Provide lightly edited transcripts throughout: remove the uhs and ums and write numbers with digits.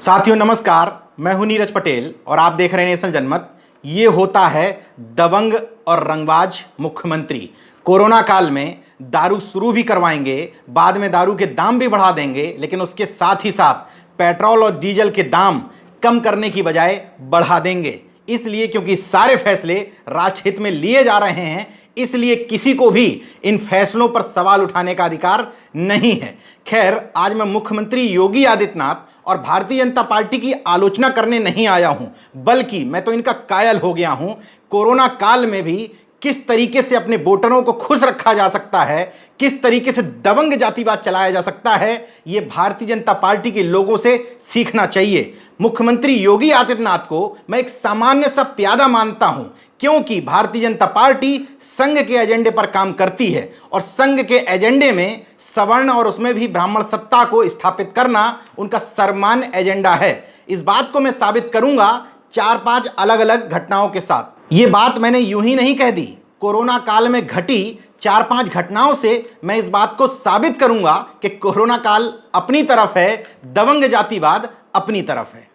साथियों नमस्कार, मैं हूं नीरज पटेल और आप देख रहे हैं नेशनल जनमत। ये होता है दबंग और रंगबाज मुख्यमंत्री। कोरोना काल में दारू शुरू भी करवाएंगे, बाद में दारू के दाम भी बढ़ा देंगे, लेकिन उसके साथ ही साथ पेट्रोल और डीजल के दाम कम करने की बजाय बढ़ा देंगे। इसलिए क्योंकि सारे फैसले राष्ट्रहित में लिए जा रहे हैं, इसलिए किसी को भी इन फैसलों पर सवाल उठाने का अधिकार नहीं है। खैर, आज मैं मुख्यमंत्री योगी आदित्यनाथ और भारतीय जनता पार्टी की आलोचना करने नहीं आया हूं, बल्कि मैं तो इनका कायल हो गया हूं। कोरोना काल में भी किस तरीके से अपने वोटरों को खुश रखा जा सकता है, किस तरीके से दबंग जातिवाद चलाया जा सकता है, ये भारतीय जनता पार्टी के लोगों से सीखना चाहिए। मुख्यमंत्री योगी आदित्यनाथ को मैं एक सामान्य सा प्यादा मानता हूं, क्योंकि भारतीय जनता पार्टी संघ के एजेंडे पर काम करती है और संघ के एजेंडे में सवर्ण और उसमें भी ब्राह्मण सत्ता को स्थापित करना उनका सर्वमान्य एजेंडा है। इस बात को मैं साबित करूंगा 4-5 अलग अलग घटनाओं के साथ। ये बात मैंने यूं ही नहीं कह दी, कोरोना काल में घटी 4-5 घटनाओं से मैं इस बात को साबित करूंगा कि कोरोना काल अपनी तरफ है, दबंग जातिवाद अपनी तरफ है।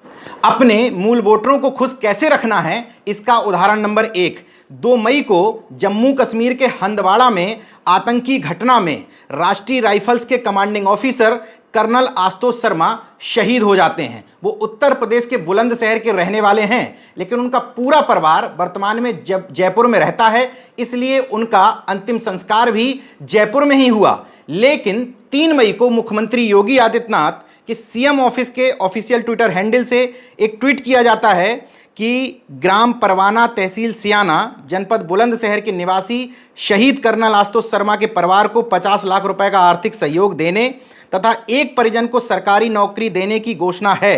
अपने मूल वोटरों को खुश कैसे रखना है, इसका उदाहरण नंबर 1। 2 मई को जम्मू कश्मीर के हंदवाड़ा में आतंकी घटना में राष्ट्रीय राइफल्स के commanding officer colonel Ashutosh Sharma शहीद हो जाते हैं। वो उत्तर प्रदेश के बुलंदशहर के रहने वाले हैं, लेकिन उनका पूरा परिवार वर्तमान में जयपुर में रहता है, इसलिए उनका अंतिम संस्कार भी जयपुर में ही हुआ। लेकिन 3 मई को मुख्यमंत्री योगी आदित्यनाथ के सीएम ऑफिस के ऑफिशियल ट्विटर हैंडल से एक ट्वीट किया जाता है कि ग्राम परवाना, तहसील सियाना, जनपद बुलंदशहर के निवासी शहीद कर्नल आशुतोष शर्मा के परिवार को 50 लाख रुपए का आर्थिक सहयोग देने तथा एक परिजन को सरकारी नौकरी देने की घोषणा है।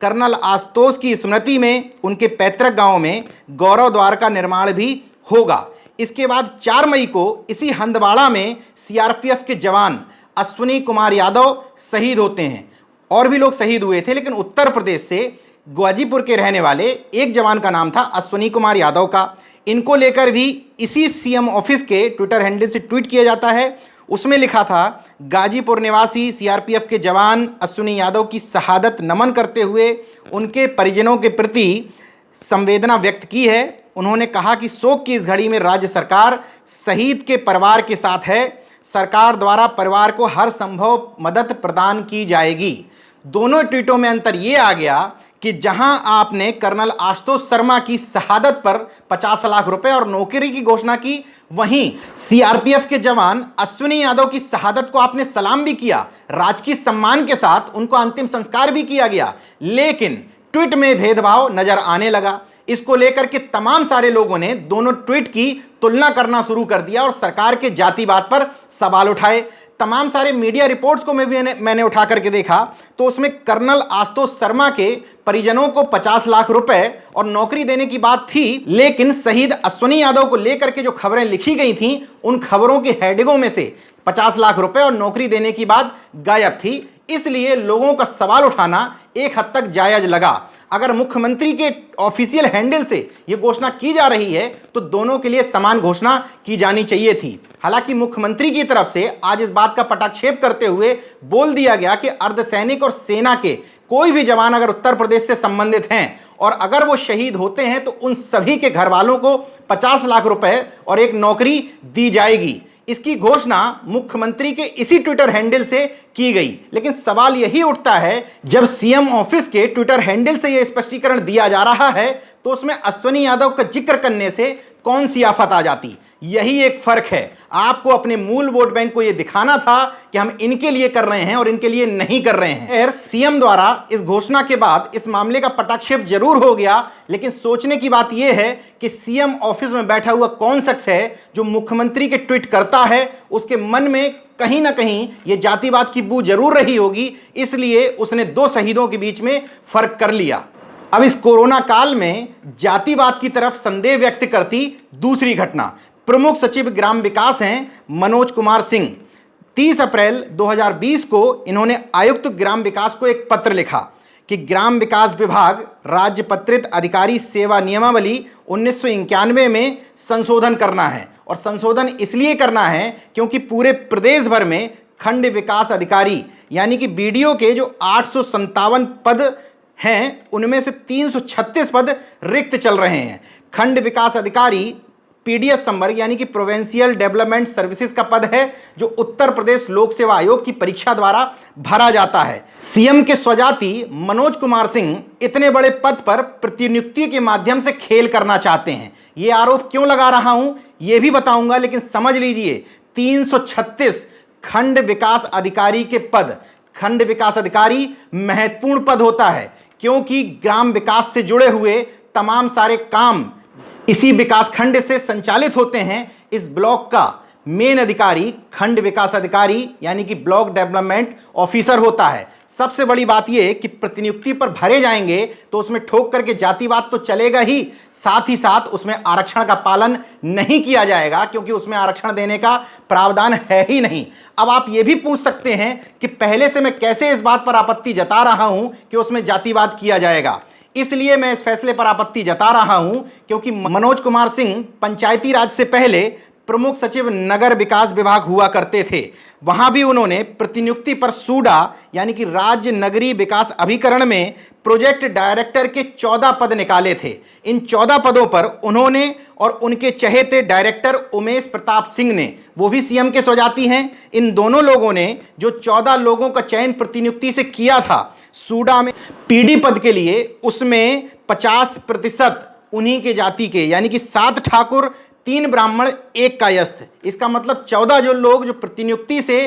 कर्नल आशुतोष की स्मृति में उनके पैतृक गांव में गौरव द्वार का निर्माण भी होगा। इसके बाद 4 मई को इसी हंदवाड़ा में सीआरपीएफ के जवान अश्विनी कुमार यादव शहीद होते हैं। और भी लोग शहीद हुए थे, लेकिन उत्तर प्रदेश से गाजीपुर के रहने वाले एक जवान का नाम था अश्विनी कुमार यादव का। इनको लेकर भी इसी सीएम ऑफिस के ट्विटर हैंडल से ट्वीट किया जाता है। उसमें लिखा था, गाजीपुर निवासी सीआरपीएफ के जवान अश्विनी यादव की शहादत नमन करते हुए उनके परिजनों के प्रति संवेदना व्यक्त की है। उन्होंने कहा कि शोक की इस घड़ी में राज्य सरकार शहीद के परिवार के साथ है। सरकार द्वारा परिवार को हर संभव मदद प्रदान की जाएगी। दोनों ट्वीटों में अंतर ये आ गया कि जहां आपने कर्नल आशुतोष शर्मा की शहादत पर 50 लाख रुपए और नौकरी की घोषणा की, वहीं सीआरपीएफ के जवान अश्विनी यादव की शहादत को आपने सलाम भी किया, राजकीय सम्मान के साथ उनको अंतिम संस्कार भी किया गया, लेकिन ट्वीट में भेदभाव नजर आने लगा। इसको लेकर के तमाम सारे लोगों ने दोनों ट्वीट की तुलना करना शुरू कर दिया और सरकार के जातिवाद पर सवाल उठाए। तमाम सारे मीडिया रिपोर्ट्स को मैंने उठा करके देखा तो उसमें कर्नल आशुतोष शर्मा के परिजनों को 50 लाख रुपए और नौकरी देने की बात थी, लेकिन शहीद अश्विनी यादव को लेकर के जो खबरें लिखी गई थीं, उन खबरों की हेडिंगों में से 50 लाख रुपए और नौकरी देने की बात गायब थी। इसलिए लोगों का सवाल उठाना एक हद तक जायज लगा। अगर मुख्यमंत्री के ऑफिशियल हैंडल से यह घोषणा की जा रही है तो दोनों के लिए समान घोषणा की जानी चाहिए थी। हालांकि मुख्यमंत्री की तरफ से आज इस बात का पटाक्षेप करते हुए बोल दिया गया कि अर्धसैनिक और सेना के कोई भी जवान अगर उत्तर प्रदेश से संबंधित हैं और अगर वो शहीद होते हैं तो उन सभी के घर वालों को 50 लाख रुपए और एक नौकरी दी जाएगी। इसकी घोषणा मुख्यमंत्री के इसी ट्विटर हैंडल से की गई। लेकिन सवाल यही उठता है, जब सीएम ऑफिस के ट्विटर हैंडल से यह स्पष्टीकरण दिया जा रहा है तो उसमें अश्विनी यादव का जिक्र करने से कौन सी आफत आ जाती। यही एक फर्क है। आपको अपने मूल वोट बैंक को यह दिखाना था कि हम इनके लिए कर रहे हैं और इनके लिए नहीं कर रहे हैं। खैर, सीएम द्वारा इस घोषणा के बाद इस मामले का पटाक्षेप जरूर हो गया, लेकिन सोचने की बात यह है कि सीएम ऑफिस में बैठा हुआ कौन शख्स है जो मुख्यमंत्री के ट्वीट करता है, उसके मन में कहीं ना कहीं यह जातिवाद की बू जरूर रही होगी, इसलिए उसने 2 शहीदों के बीच में फर्क कर लिया। अब इस कोरोना काल में जातिवाद की तरफ संदेह व्यक्त करती दूसरी घटना, प्रमुख सचिव ग्राम विकास हैं मनोज कुमार सिंह। 30 अप्रैल 2020 को इन्होंने आयुक्त ग्राम विकास को एक पत्र लिखा कि ग्राम विकास विभाग राज्य पत्रित अधिकारी सेवा नियमावली 1991 में संशोधन करना है। और संशोधन इसलिए करना है क्योंकि पूरे प्रदेश भर में खंड विकास अधिकारी यानी कि बीडीओ के जो 857 पद हैं उनमें से 336 पद रिक्त चल रहे हैं। खंड विकास अधिकारी पीडीएस संवर्ग यानी कि प्रोविंशियल डेवलपमेंट सर्विसेज का पद है, जो उत्तर प्रदेश लोक सेवा आयोग की परीक्षा द्वारा भरा जाता है। सीएम के स्वजाति मनोज कुमार सिंह इतने बड़े पद पर प्रतिनियुक्ति के माध्यम से खेल करना चाहते हैं। यह आरोप क्यों लगा रहा हूं यह भी बताऊंगा, लेकिन समझ लीजिए 336 खंड विकास अधिकारी के पद, खंड विकास अधिकारी महत्वपूर्ण पद होता है क्योंकि ग्राम विकास से जुड़े हुए तमाम सारे काम इसी विकास खंड से संचालित होते हैं। इस ब्लॉक का मेन अधिकारी खंड विकास अधिकारी यानी कि ब्लॉक डेवलपमेंट ऑफिसर होता है। सबसे बड़ी बात यह कि प्रतिनियुक्ति पर भरे जाएंगे तो उसमें ठोक करके जातिवाद तो चलेगा ही, साथ ही साथ उसमें आरक्षण का पालन नहीं किया जाएगा क्योंकि उसमें आरक्षण देने का प्रावधान है ही नहीं। अब आप यह भी पूछ सकते हैं कि पहले से मैं कैसे इस बात पर आपत्ति जता रहा हूं कि उसमें जातिवाद किया जाएगा। इसलिए मैं इस फैसले पर आपत्ति जता रहा हूं क्योंकि मनोज कुमार सिंह पंचायती राज से पहले प्रमुख सचिव नगर विकास विभाग हुआ करते थे। वहां भी उन्होंने प्रतिनियुक्ति पर सूडा यानी कि राज्य नगरीय विकास अभिकरण में प्रोजेक्ट डायरेक्टर के 14 पद निकाले थे। इन 14 पदों पर उन्होंने और उनके चहेते डायरेक्टर उमेश प्रताप सिंह ने, वो भी सीएम के स्वजाति हैं, इन दोनों लोगों ने जो 14 लोगों का चयन प्रतिनियुक्ति से किया था सूडा में पीडी पद के लिए, उसमें 50% उन्हीं के जाति के यानी कि 7 ठाकुर, 3 ब्राह्मण, 1 कायस्थ। इसका मतलब 14 जो लोग जो प्रतिनियुक्ति से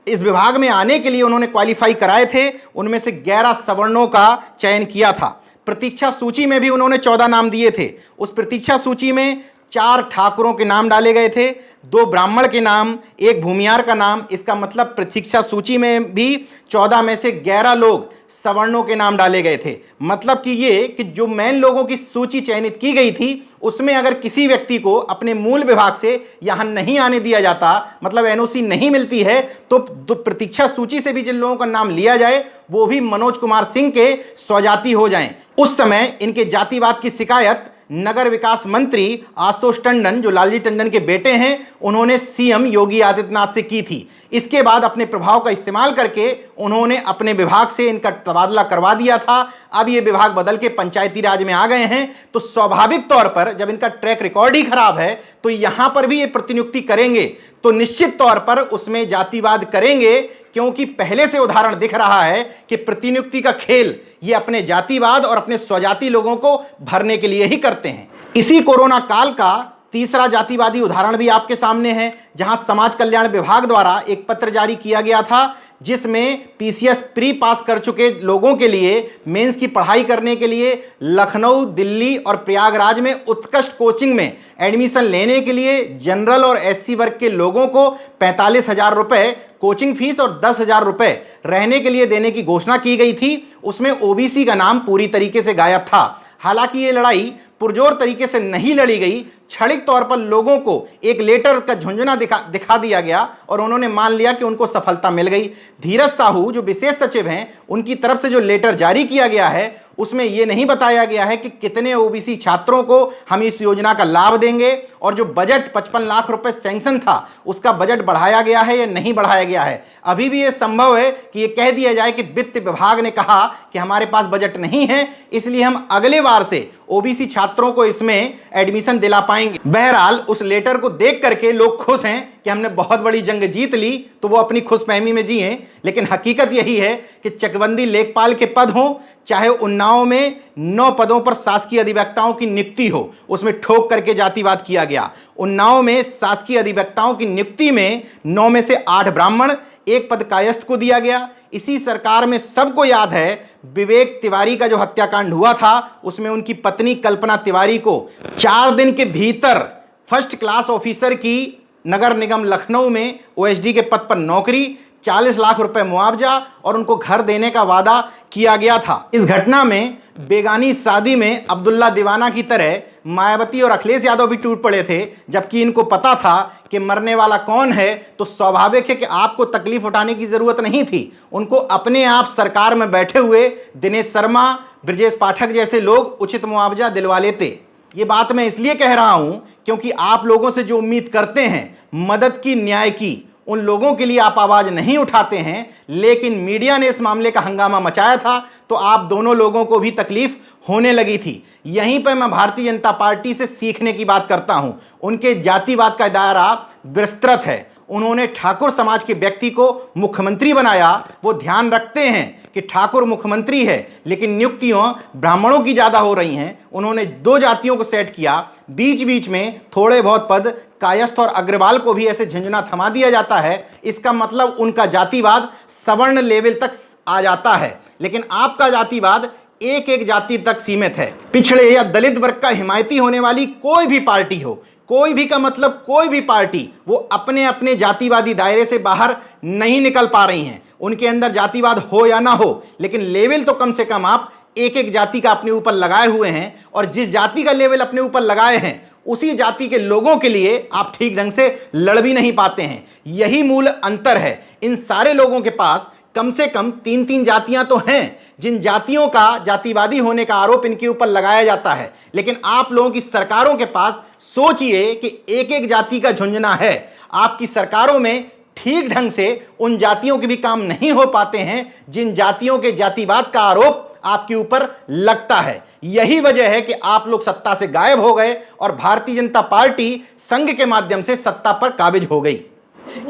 इस विभाग में आने के लिए उन्होंने क्वालिफाई कराए थे, उनमें से 11 सवर्णों का चयन किया था। प्रतीक्षा सूची में भी उन्होंने 14 नाम दिए थे। उस प्रतीक्षा सूची में 4 ठाकुरों के नाम डाले गए थे, 2 ब्राह्मण के नाम, 1 भूमियार का नाम। इसका मतलब प्रतीक्षा सूची में भी 14 में से 11 लोग सवर्णों के नाम डाले गए थे। मतलब कि ये कि जो मेन लोगों की सूची चयनित की गई थी उसमें अगर किसी व्यक्ति को अपने मूल विभाग से यहां नहीं आने दिया जाता, मतलब एनओसी नहीं मिलती है, तो प्रतीक्षा सूची से भी जिन लोगों का नाम लिया जाए वो भी मनोज कुमार सिंह के स्वजाति हो जाएं। उस समय इनके जातिवाद की शिकायत नगर विकास मंत्री आशुतोष टंडन, जो लालजी टंडन के बेटे हैं, उन्होंने सीएम योगी आदित्यनाथ से की थी। इसके बाद अपने प्रभाव का इस्तेमाल करके उन्होंने अपने विभाग से इनका तबादला करवा दिया था। अब ये विभाग बदल के पंचायती राज में आ गए हैं, तो स्वाभाविक तौर पर जब इनका ट्रैक रिकॉर्ड ही खराब है तो यहां पर भी ये प्रतिनियुक्ति करेंगे तो निश्चित तौर पर उसमें जातिवाद करेंगे, क्योंकि पहले से उदाहरण दिख रहा है कि प्रतिनियुक्ति का खेल ये अपने जातिवाद और अपने स्वजाति लोगों को भरने के लिए ही करते हैं। इसी कोरोना काल का तीसरा जातिवादी उदाहरण भी आपके सामने है, जहां समाज कल्याण विभाग द्वारा एक पत्र जारी किया गया था जिसमें पीसीएस प्री पास कर चुके लोगों के लिए मेंस की पढ़ाई करने के लिए लखनऊ, दिल्ली और प्रयागराज में उत्कृष्ट कोचिंग में एडमिशन लेने के लिए जनरल और एससी वर्ग के लोगों को 45,000 रुपए कोचिंग फीस और 10,000 रुपए रहने के लिए देने की घोषणा की गई थी। उसमें ओबीसी का नाम पूरी तरीके से गायब था। हालांकि ये लड़ाई पुरजोर तरीके से नहीं लड़ी गई, क्षणिक तौर पर लोगों को एक लेटर का झुंझुना दिखा दिया गया और उन्होंने मान लिया कि उनको सफलता मिल गई। धीरज साहू जो विशेष सचिव हैं, उनकी तरफ से जो लेटर जारी किया गया है उसमें यह नहीं बताया गया है कि कितने ओबीसी छात्रों को हम इस योजना का लाभ देंगे, और जो बजट 55 लाख रुपए सैंक्शन था उसका बजट बढ़ाया गया है या नहीं बढ़ाया गया है। अभी भी यह संभव है कि यह कह दिया जाए कि वित्त विभाग ने कहा कि हमारे पास बजट नहीं है, इसलिए हम अगले बार से ओबीसी छात्रों को इसमें एडमिशन दिला पाएंगे। बहरहाल उस लेटर को देख करके लोग खुश हैं कि हमने बहुत बड़ी जंग जीत ली, तो वो अपनी खुशफहमी में जिए, लेकिन हकीकत यही है कि चकबंदी लेखपाल के पद हों, चाहे उन्नाव में 9 पदों पर शासकीय अधिवक्ताओं की नियुक्ति हो, उसमें ठोक करके जातिवाद किया गया। उन्नाव में शासकीय अधिवक्ताओं की नियुक्ति में 9 में से 8 ब्राह्मण, 1 पद कायस्थ को दिया गया। इसी सरकार में सबको याद है विवेक तिवारी का जो हत्याकांड हुआ था, उसमें उनकी पत्नी कल्पना तिवारी को 4 दिन के भीतर फर्स्ट क्लास ऑफिसर की नगर निगम लखनऊ में ओएसडी के पद पर नौकरी, 40 लाख रुपए मुआवजा और उनको घर देने का वादा किया गया था। इस घटना में बेगानी शादी में अब्दुल्ला दीवाना की तरह मायावती और अखिलेश यादव भी टूट पड़े थे, जबकि इनको पता था कि मरने वाला कौन है, तो स्वाभाविक है कि आपको तकलीफ उठाने की जरूरत नहीं थी। उनको अपने आप सरकार में बैठे हुए दिनेश शर्मा, ब्रजेश पाठक जैसे लोग उचित मुआवजा दिलवा लेते। ये बात मैं इसलिए कह रहा हूं क्योंकि आप लोगों से जो उम्मीद करते हैं मदद की, न्याय की, उन लोगों के लिए आप आवाज नहीं उठाते हैं, लेकिन मीडिया ने इस मामले का हंगामा मचाया था तो आप दोनों लोगों को भी तकलीफ होने लगी थी। यहीं पर मैं भारतीय जनता पार्टी से सीखने की बात करता हूं। उनके जातिवाद का दायरा विस्तृत है। उन्होंने ठाकुर समाज के व्यक्ति को मुख्यमंत्री बनाया। वो ध्यान रखते हैं कि ठाकुर मुख्यमंत्री है, लेकिन नियुक्तियां ब्राह्मणों की ज्यादा हो रही हैं। उन्होंने 2 जातियों को सेट किया, बीच बीच में थोड़े बहुत पद कायस्थ और अग्रवाल को भी ऐसे झंझना थमा दिया जाता है। इसका मतलब उनका जातिवाद सवर्ण लेवल तक आ जाता है, लेकिन आपका जातिवाद एक एक जाति तक सीमित है। पिछड़े या दलित वर्ग का हिमायती होने वाली कोई भी पार्टी हो, कोई भी का मतलब कोई भी पार्टी, वो अपने अपने जातिवादी दायरे से बाहर नहीं निकल पा रही हैं। उनके अंदर जातिवाद हो या ना हो, लेकिन लेवल तो कम से कम आप एक एक जाति का अपने ऊपर लगाए हुए हैं, और जिस जाति का लेवल अपने ऊपर लगाए हैं उसी जाति के लोगों के लिए आप ठीक ढंग से लड़ भी नहीं पाते हैं। यही मूल अंतर है। इन सारे लोगों के पास कम से कम 3-3 जातियां तो हैं, जिन जातियों का जातिवादी होने का आरोप इनके ऊपर लगाया जाता है, लेकिन आप लोगों की सरकारों के पास सोचिए कि एक एक जाति का झुंझुना है। आपकी सरकारों में ठीक ढंग से उन जातियों के भी काम नहीं हो पाते हैं जिन जातियों के जातिवाद का आरोप आपके ऊपर लगता है। यही वजह है कि आप लोग सत्ता से गायब हो गए और भारतीय जनता पार्टी संघ के माध्यम से सत्ता पर काबिज हो गई।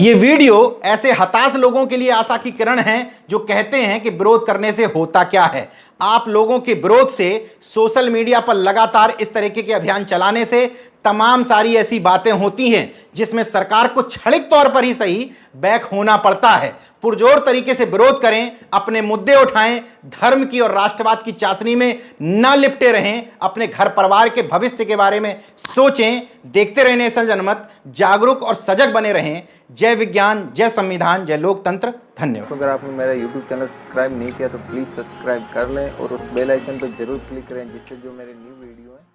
ये वीडियो ऐसे हताश लोगों के लिए आशा की किरण है जो कहते हैं कि विरोध करने से होता क्या है। आप लोगों के विरोध से, सोशल मीडिया पर लगातार इस तरीके के अभियान चलाने से तमाम सारी ऐसी बातें होती हैं जिसमें सरकार को क्षणिक तौर पर ही सही बैक होना पड़ता है। पुरजोर तरीके से विरोध करें, अपने मुद्दे उठाएं, धर्म की और राष्ट्रवाद की चाशनी में न लिपटे रहें, अपने घर परिवार के भविष्य के बारे में सोचें। देखते रहे नेशन जनमत, जागरूक और सजग बने रहें। जय विज्ञान, जय संविधान, जय लोकतंत्र। धन्यवाद। तो अगर आपने मेरा YouTube चैनल सब्सक्राइब नहीं किया तो प्लीज़ सब्सक्राइब कर लें और उस बेल आइकन पर जरूर क्लिक करें, जिससे जो मेरे न्यू वीडियो है